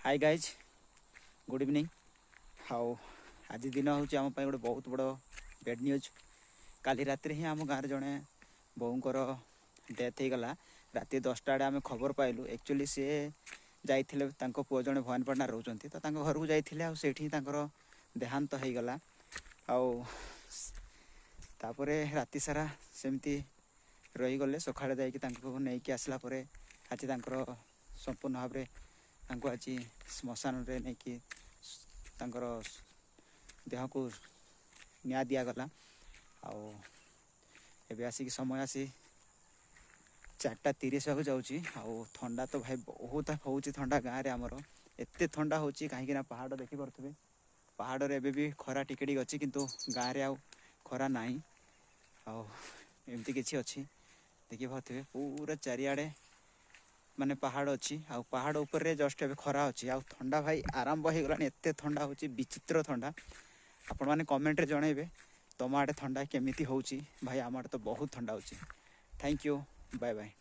Hi guys good evening. How आज दिन हूँ आम गोटे बहुत बड़ बैड न्यूज। काली रात ही आम गाँव जड़े बोर डेथ हो गला। राति 10टा आम खबर पाइलु। एक्चुअली सी जाइए पुओ जड़े भवानीपाटना रोचे तो घर को जाइए आठी देहांत हो गला। आपर राति सारा सेमती रहीगले सकाଳେ जाकि आसला आज संपूर्ण भाव में आज श्मशान रे नहीं कि देह को न्याय दिगला। आबे आसिक समय आसी 4:30 हो जाऊँगी। ठंडा तो भाई बहुत हो ठंडा गाँव में आमर एत ठंडा हो कहीं पहाड़ देखिपे पहाड़ रे भी खरा टिके अच्छी किंतु गाँव में आउ खरा ना एमती किसी अच्छी देखिपे पूरा चारिआडे माने पहाड़ अच्छी पहाड़ ऊपर जस्ट ए खरा अच्छी ठंडा भाई आरंभ हो गला। एत ठंडा हो विचित्र ठंडा। आपण मैंने कमेंट रे जनइबे तुम आड़े ठंडा केमिति होउची। भाई आम आड़े तो बहुत ठंडा होची। Thank you bye bye.